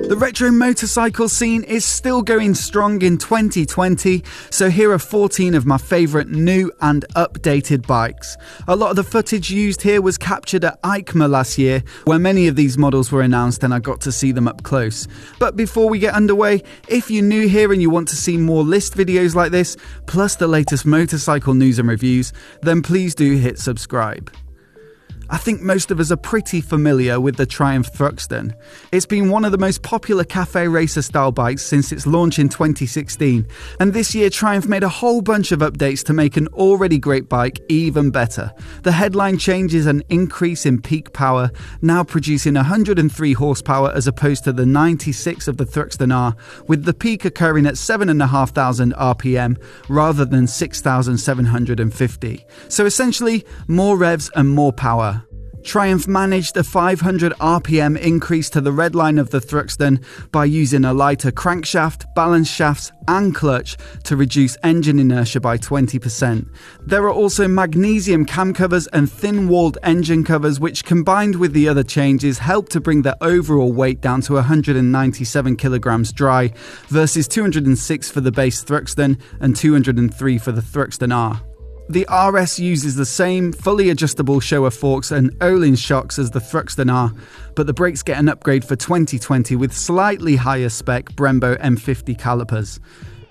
The retro motorcycle scene is still going strong in 2020, so here are 14 of my favourite new and updated bikes. A lot of the footage used here was captured at EICMA last year, where many of these models were announced and I got to see them up close. But before we get underway, if you're new here and you want to see more list videos like this, plus the latest motorcycle news and reviews, then please do hit subscribe. I think most of us are pretty familiar with the Triumph Thruxton. It's been one of the most popular cafe racer style bikes since its launch in 2016, and this year Triumph made a whole bunch of updates to make an already great bike even better. The headline change is an increase in peak power, now producing 103 horsepower as opposed to the 96 of the Thruxton R, with the peak occurring at 7,500 RPM rather than 6,750. So essentially, more revs and more power. Triumph managed a 500 RPM increase to the redline of the Thruxton by using a lighter crankshaft, balance shafts and clutch to reduce engine inertia by 20%. There are also magnesium cam covers and thin-walled engine covers which, combined with the other changes, help to bring the overall weight down to 197 kilograms dry versus 206 for the base Thruxton and 203 for the Thruxton R. The RS uses the same fully adjustable Showa forks and Öhlins shocks as the Thruxton R, but the brakes get an upgrade for 2020 with slightly higher spec Brembo M50 calipers.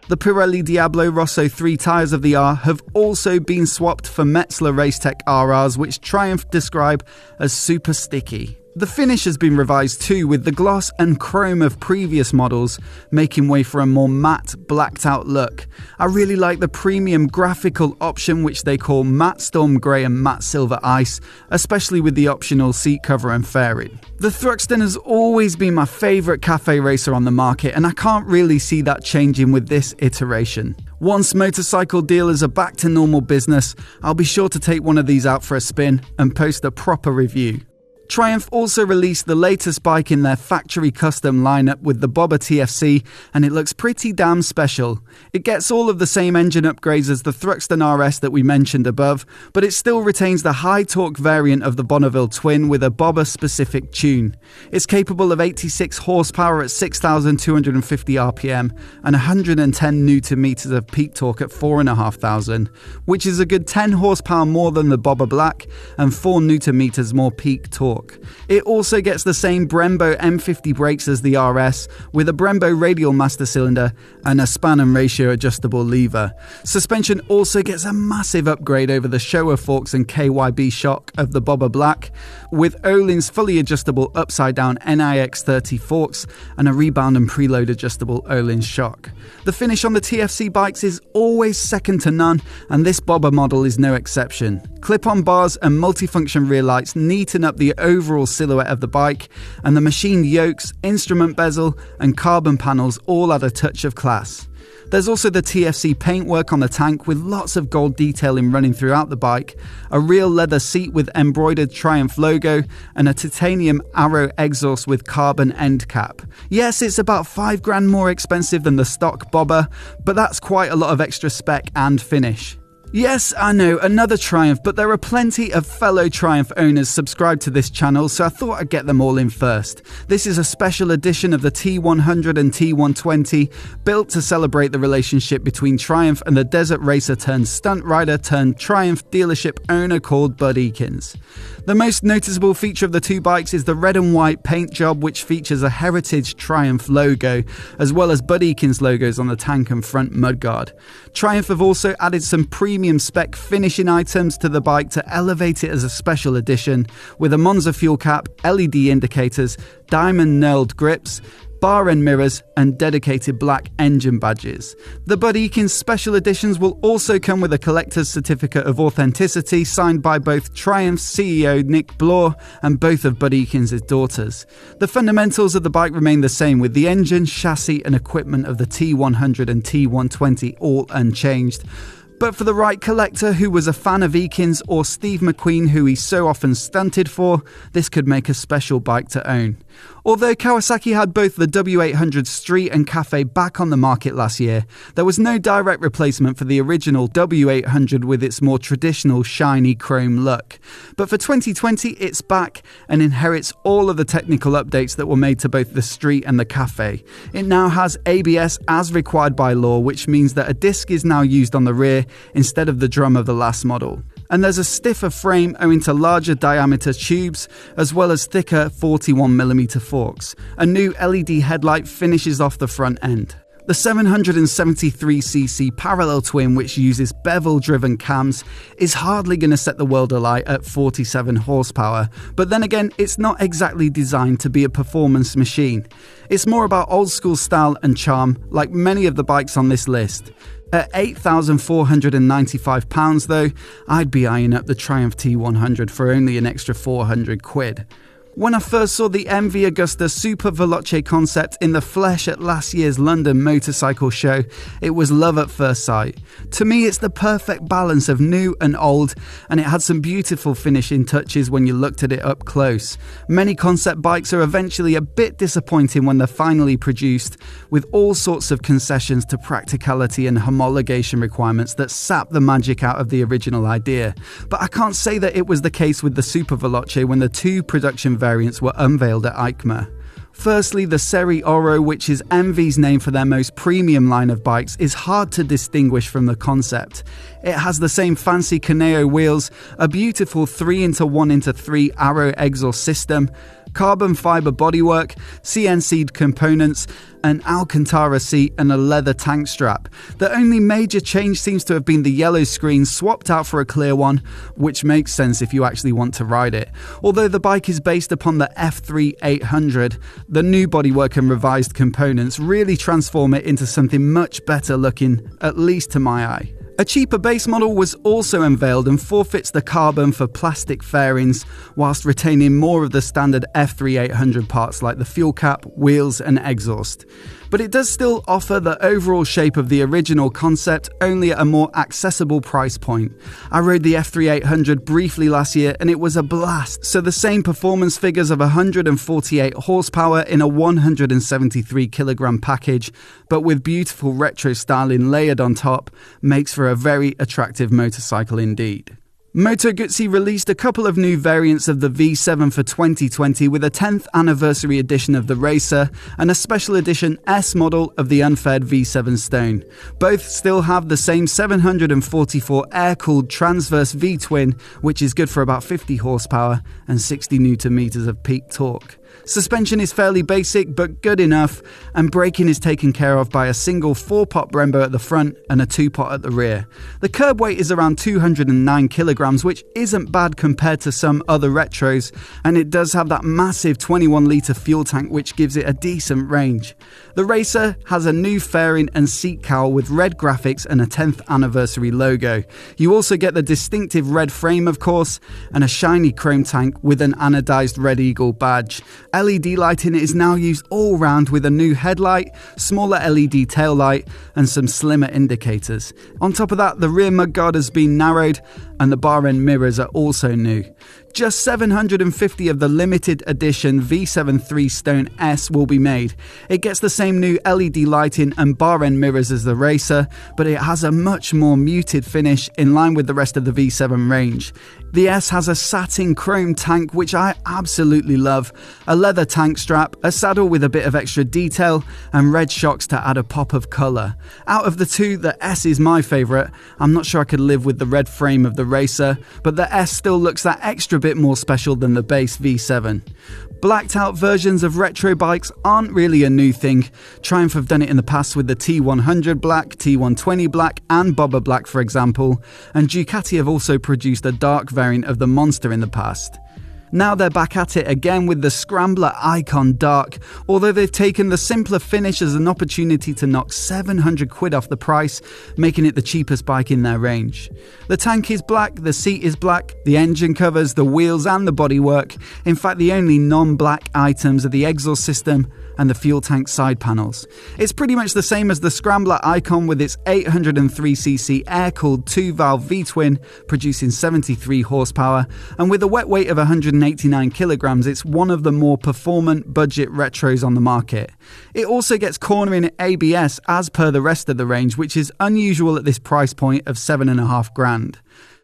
The Pirelli Diablo Rosso 3 tyres of the R have also been swapped for Metzeler Racetech RRs, which Triumph describe as super sticky. The finish has been revised too, with the gloss and chrome of previous models making way for a more matte, blacked out look. I really like the premium graphical option which they call Matte Storm Grey and Matte Silver Ice, especially with the optional seat cover and fairing. The Thruxton has always been my favourite cafe racer on the market, and I can't really see that changing with this iteration. Once motorcycle dealers are back to normal business, I'll be sure to take one of these out for a spin and post a proper review. Triumph also released the latest bike in their factory custom lineup with the Bobber TFC, and it looks pretty damn special. It gets all of the same engine upgrades as the Thruxton RS that we mentioned above, but it still retains the high torque variant of the Bonneville Twin with a Bobber specific tune. It's capable of 86 horsepower at 6,250 RPM and 110 Nm of peak torque at 4,500, which is a good 10 horsepower more than the Bobber Black and 4 Nm more peak torque. It also gets the same Brembo M50 brakes as the RS, with a Brembo radial master cylinder and a span and ratio adjustable lever. Suspension also gets a massive upgrade over the Showa forks and KYB shock of the Bobber Black, with Öhlins fully adjustable upside down NIX30 forks and a rebound and preload adjustable Öhlins shock. The finish on the TFC bikes is always second to none, and this Bobber model is no exception. Clip-on bars and multifunction rear lights neaten up the overall silhouette of the bike, and the machined yokes, instrument bezel and carbon panels all add a touch of class. There's also the TFC paintwork on the tank with lots of gold detailing running throughout the bike, a real leather seat with embroidered Triumph logo, and a titanium Arrow exhaust with carbon end cap. Yes, it's about $5,000 more expensive than the stock Bobber, but that's quite a lot of extra spec and finish. Yes, I know, another Triumph, but there are plenty of fellow Triumph owners subscribed to this channel, so I thought I'd get them all in first. This is a special edition of the T100 and T120, built to celebrate the relationship between Triumph and the desert racer turned stunt rider turned Triumph dealership owner called Bud Ekins. The most noticeable feature of the two bikes is the red and white paint job, which features a heritage Triumph logo, as well as Bud Ekins logos on the tank and front mudguard. Triumph have also added some premium spec finishing items to the bike to elevate it as a special edition, with a Monza fuel cap, LED indicators, diamond knurled grips, bar end mirrors and dedicated black engine badges. The Bud Ekins special editions will also come with a collector's certificate of authenticity signed by both Triumph's CEO Nick Bloor and both of Bud Ekins' daughters. The fundamentals of the bike remain the same, with the engine, chassis and equipment of the T100 and T120 all unchanged. But for the right collector who was a fan of Ekins or Steve McQueen, who he so often stunted for, this could make a special bike to own. Although Kawasaki had both the W800 Street and Cafe back on the market last year, there was no direct replacement for the original W800 with its more traditional shiny chrome look. But for 2020, it's back and inherits all of the technical updates that were made to both the Street and the Cafe. It now has ABS as required by law, which means that a disc is now used on the rear instead of the drum of the last model. And there's a stiffer frame owing to larger diameter tubes, as well as thicker 41mm forks. A new LED headlight finishes off the front end. The 773cc parallel twin, which uses bevel-driven cams, is hardly going to set the world alight at 47 horsepower, but then again, it's not exactly designed to be a performance machine. It's more about old-school style and charm, like many of the bikes on this list. At £8,495 though, I'd be eyeing up the Triumph T100 for only an extra £400. When I first saw the MV Agusta Super Veloce concept in the flesh at last year's London motorcycle show, it was love at first sight. To me, it's the perfect balance of new and old, and it had some beautiful finishing touches when you looked at it up close. Many concept bikes are eventually a bit disappointing when they're finally produced, with all sorts of concessions to practicality and homologation requirements that sap the magic out of the original idea. But I can't say that it was the case with the Super Veloce when the two production variants were unveiled at EICMA. Firstly, the Serie Oro, which is MV's name for their most premium line of bikes, is hard to distinguish from the concept. It has the same fancy Caneo wheels, a beautiful 3x1x3 Arrow exhaust system, carbon fibre bodywork, CNC'd components, an Alcantara seat and a leather tank strap. The only major change seems to have been the yellow screen swapped out for a clear one, which makes sense if you actually want to ride it. Although the bike is based upon the F3 800, the new bodywork and revised components really transform it into something much better looking, at least to my eye. A cheaper base model was also unveiled and forfeits the carbon for plastic fairings, whilst retaining more of the standard F3 800 parts like the fuel cap, wheels and exhaust. But it does still offer the overall shape of the original concept, only at a more accessible price point. I rode the F3 800 briefly last year and it was a blast, so the same performance figures of 148 horsepower in a 173 kilogram package, but with beautiful retro styling layered on top, makes for a very attractive motorcycle indeed. Moto Guzzi released a couple of new variants of the V7 for 2020 with a 10th anniversary edition of the Racer and a special edition S model of the unfaired V7 Stone. Both still have the same 744 air-cooled transverse V-twin, which is good for about 50 horsepower and 60 Nm of peak torque. Suspension is fairly basic but good enough, and braking is taken care of by a single 4-pot Brembo at the front and a 2-pot at the rear. The curb weight is around 209 kilograms, which isn't bad compared to some other retros, and it does have that massive 21-litre fuel tank which gives it a decent range. The Racer has a new fairing and seat cowl with red graphics and a 10th anniversary logo. You also get the distinctive red frame, of course, and a shiny chrome tank with an anodized Red Eagle badge. LED lighting is now used all round with a new headlight, smaller LED tail light and some slimmer indicators. On top of that, the rear mudguard has been narrowed and the bar end mirrors are also new. Just 750 of the limited edition V7 3 Stone S will be made. It gets the same new LED lighting and bar end mirrors as the Racer, but it has a much more muted finish in line with the rest of the V7 range. The S has a satin chrome tank, which I absolutely love, a leather tank strap, a saddle with a bit of extra detail, and red shocks to add a pop of colour. Out of the two, the S is my favourite. I'm not sure I could live with the red frame of the Racer, but the S still looks that extra bit more special than the base V7. Blacked out versions of retro bikes aren't really a new thing. Triumph have done it in the past with the T100 Black, T120 Black and Bobber Black for example, and Ducati have also produced a dark variant of the Monster in the past. Now they're back at it again with the Scrambler Icon Dark, although they've taken the simpler finish as an opportunity to knock £700 off the price, making it the cheapest bike in their range. The tank is black, the seat is black, the engine covers, the wheels and the bodywork. In fact, the only non-black items are the exhaust system and the fuel tank side panels. It's pretty much the same as the Scrambler Icon with its 803cc air-cooled 2-valve V-twin producing 73 horsepower, and with a wet weight of 189 kilograms, it's one of the more performant budget retros on the market. It also gets cornering ABS as per the rest of the range, which is unusual at this price point of $7,500.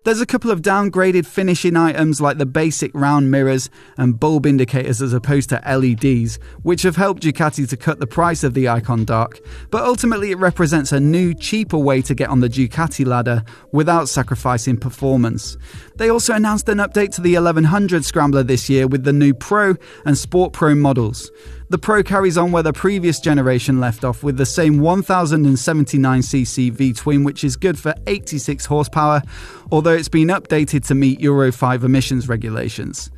There's a couple of downgraded finishing items like the basic round mirrors and bulb indicators as opposed to LEDs, which have helped Ducati to cut the price of the Icon Dark, but ultimately it represents a new, cheaper way to get on the Ducati ladder without sacrificing performance. They also announced an update to the 1100 Scrambler this year with the new Pro and Sport Pro models. The Pro carries on where the previous generation left off with the same 1079cc V-twin, which is good for 86 horsepower, although it's been updated to meet Euro 5 emissions regulations.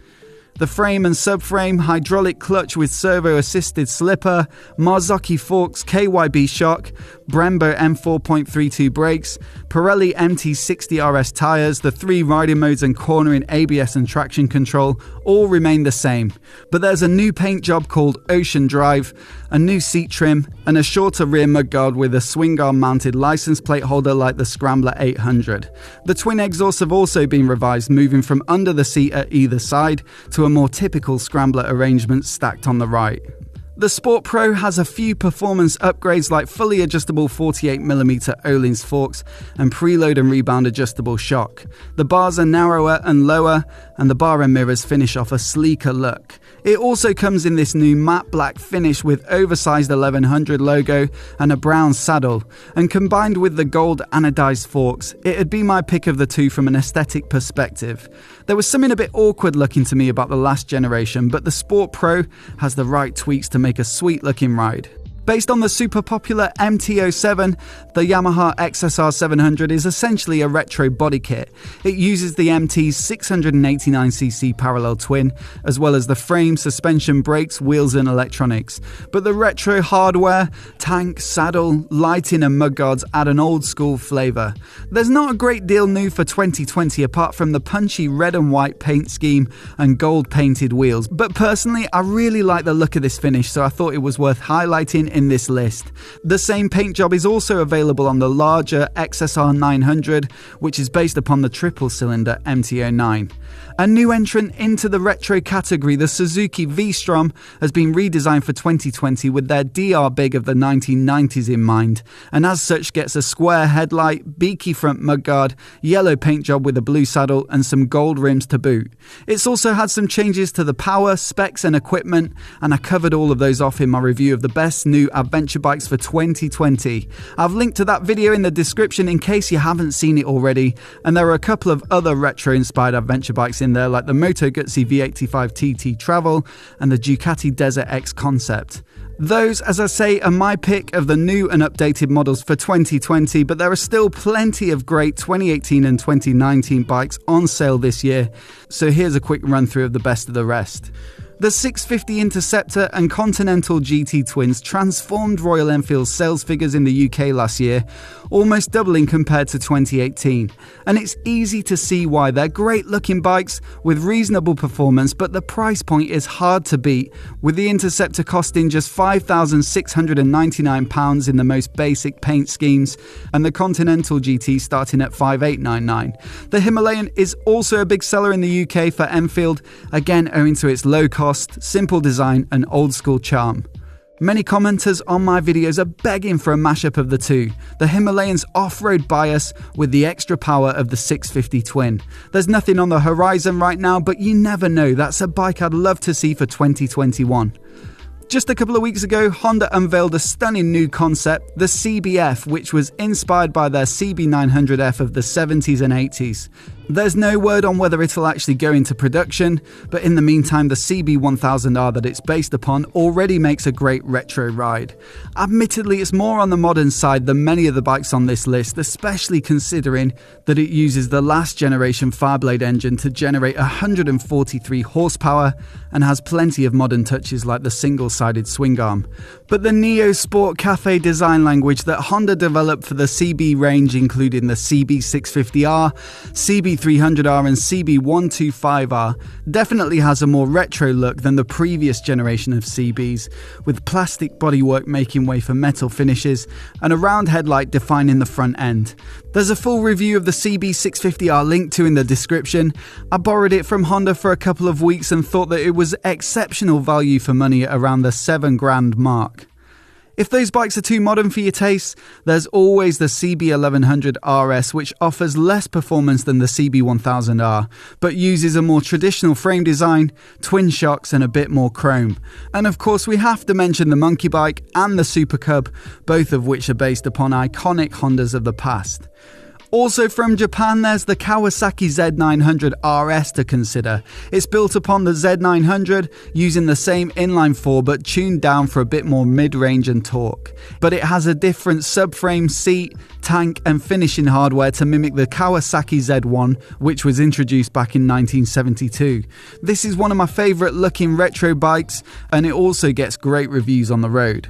The frame and subframe, hydraulic clutch with servo-assisted slipper, Marzocchi forks, KYB shock, Brembo M4.32 brakes, Pirelli MT60 RS tyres, the 3 riding modes and cornering ABS and traction control all remain the same. But there's a new paint job called Ocean Drive, a new seat trim, and a shorter rear mudguard with a swing arm mounted license plate holder like the Scrambler 800. The twin exhausts have also been revised, moving from under the seat at either side to a more typical Scrambler arrangement stacked on the right. The Sport Pro has a few performance upgrades like fully adjustable 48mm Öhlins forks and preload and rebound adjustable shock. The bars are narrower and lower, and the bar and mirrors finish off a sleeker look. It also comes in this new matte black finish with oversized 1100 logo and a brown saddle, and combined with the gold anodized forks, it'd be my pick of the two from an aesthetic perspective. There was something a bit awkward looking to me about the last generation, but the Sport Pro has the right tweaks to make a sweet looking ride. Based on the super popular MT-07, the Yamaha XSR 700 is essentially a retro body kit. It uses the MT's 689cc parallel twin, as well as the frame, suspension, brakes, wheels and electronics. But the retro hardware, tank, saddle, lighting and mudguards add an old school flavour. There's not a great deal new for 2020 apart from the punchy red and white paint scheme and gold painted wheels, but personally I really like the look of this finish, so I thought it was worth highlighting in this list. The same paint job is also available on the larger XSR 900, which is based upon the triple-cylinder MT-09. A new entrant into the retro category, the Suzuki V-Strom, has been redesigned for 2020 with their DR Big of the 1990s in mind, and as such gets a square headlight, beaky front mudguard, yellow paint job with a blue saddle and some gold rims to boot. It's also had some changes to the power, specs and equipment, and I covered all of those off in my review of the best new adventure bikes for 2020. I've linked to that video in the description in case you haven't seen it already, and there are a couple of other retro-inspired adventure bikes in there like the Moto Guzzi V85 TT Travel and the Ducati Desert X Concept. Those, as I say, are my pick of the new and updated models for 2020, but there are still plenty of great 2018 and 2019 bikes on sale this year, so here's a quick run through of the best of the rest. The 650 Interceptor and Continental GT twins transformed Royal Enfield's sales figures in the UK last year, almost doubling compared to 2018. And it's easy to see why. They're great looking bikes with reasonable performance, but the price point is hard to beat, with the Interceptor costing just £5,699 in the most basic paint schemes, and the Continental GT starting at £5,899. The Himalayan is also a big seller in the UK for Enfield, again owing to its low cost, simple design and old school charm. Many commenters on my videos are begging for a mashup of the two, the Himalayan's off-road bias with the extra power of the 650 twin. There's nothing on the horizon right now, but you never know, that's a bike I'd love to see for 2021. Just a couple of weeks ago, Honda unveiled a stunning new concept, the CBF, which was inspired by their CB900F of the 70s and 80s. There's no word on whether it'll actually go into production, but in the meantime, the CB1000R that it's based upon already makes a great retro ride. Admittedly, it's more on the modern side than many of the bikes on this list, especially considering that it uses the last generation Fireblade engine to generate 143 horsepower and has plenty of modern touches like the single-sided swing arm. But the Neo Sport Cafe design language that Honda developed for the CB range, including the CB650R, CB CB300R and CB125R definitely has a more retro look than the previous generation of CBs, with plastic bodywork making way for metal finishes and a round headlight defining the front end. There's a full review of the CB650R linked to in the description. I borrowed it from Honda for a couple of weeks and thought that it was exceptional value for money at around the $7,000 mark. If those bikes are too modern for your taste, there's always the CB1100 RS, which offers less performance than the CB1000R, but uses a more traditional frame design, twin shocks and a bit more chrome. And of course we have to mention the Monkey Bike and the Super Cub, both of which are based upon iconic Hondas of the past. Also from Japan, there's the Kawasaki Z900 RS to consider. It's built upon the Z900, using the same inline-4 but tuned down for a bit more mid-range and torque. But it has a different subframe, seat, tank and finishing hardware to mimic the Kawasaki Z1, which was introduced back in 1972. This is one of my favourite looking retro bikes, and it also gets great reviews on the road.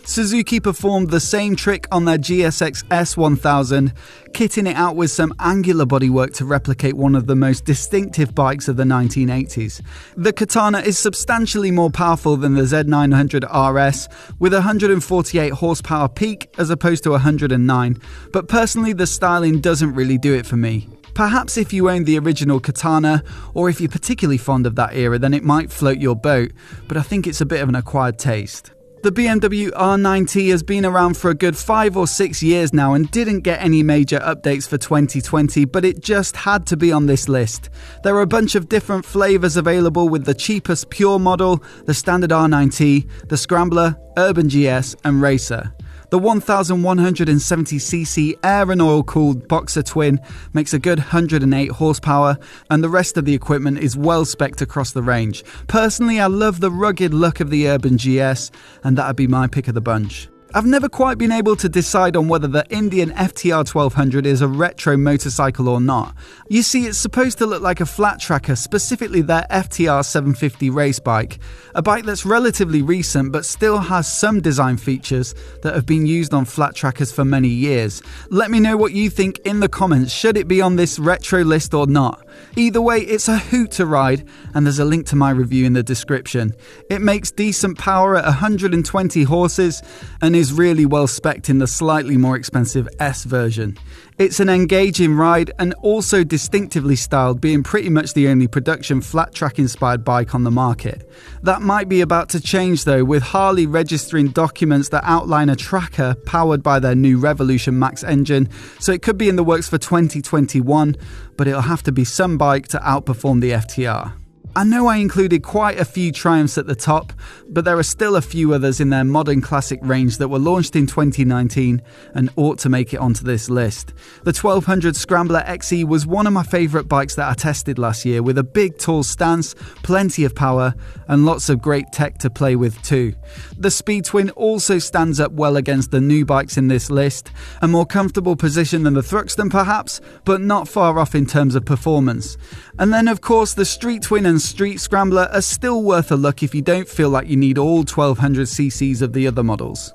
Suzuki performed the same trick on their GSX S1000, kitting it out with some angular bodywork to replicate one of the most distinctive bikes of the 1980s. The Katana is substantially more powerful than the Z900 RS, with 148 horsepower peak as opposed to 109, but personally the styling doesn't really do it for me. Perhaps if you own the original Katana, or if you're particularly fond of that era, then it might float your boat, but I think it's a bit of an acquired taste. The BMW R9T has been around for a good 5 or 6 years now and didn't get any major updates for 2020, but it just had to be on this list. There are a bunch of different flavours available, with the cheapest pure model, the standard R9T, the Scrambler, Urban GS and Racer. The 1170cc air and oil cooled Boxer Twin makes a good 108 horsepower, and the rest of the equipment is well spec'd across the range. Personally, I love the rugged look of the Urban GS, and that'd be my pick of the bunch. I've never quite been able to decide on whether the Indian FTR 1200 is a retro motorcycle or not. You see, it's supposed to look like a flat tracker, specifically their FTR 750 race bike, a bike that's relatively recent but still has some design features that have been used on flat trackers for many years. Let me know what you think in the comments. Should it be on this retro list or not? Either way, it's a hoot to ride, and there's a link to my review in the description. It makes decent power at 120 horses and is really well spec'd in the slightly more expensive S version. It's an engaging ride and also distinctively styled, being pretty much the only production flat track inspired bike on the market. That might be about to change though, with Harley registering documents that outline a tracker powered by their new Revolution Max engine, so it could be in the works for 2021, but it'll have to be some bike to outperform the FTR. I know I included quite a few Triumphs at the top, but there are still a few others in their modern classic range that were launched in 2019 and ought to make it onto this list. The 1200 Scrambler XE was one of my favourite bikes that I tested last year, with a big tall stance, plenty of power and lots of great tech to play with too. The Speed Twin also stands up well against the new bikes in this list, a more comfortable position than the Thruxton perhaps, but not far off in terms of performance. And then of course the Street Twin and Street Scrambler are still worth a look if you don't feel like you need all 1200cc's of the other models.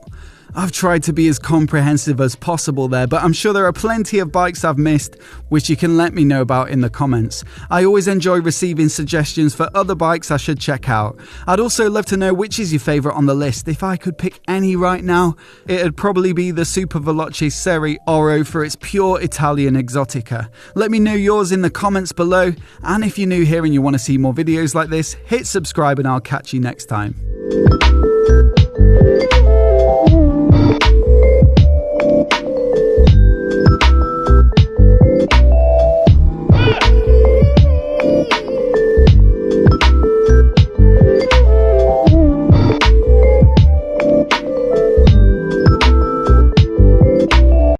I've tried to be as comprehensive as possible there, but I'm sure there are plenty of bikes I've missed, which you can let me know about in the comments. I always enjoy receiving suggestions for other bikes I should check out. I'd also love to know which is your favourite on the list. If I could pick any right now, it'd probably be the Super Veloce Serie Oro for its pure Italian exotica. Let me know yours in the comments below, and if you're new here and you want to see more videos like this, hit subscribe and I'll catch you next time.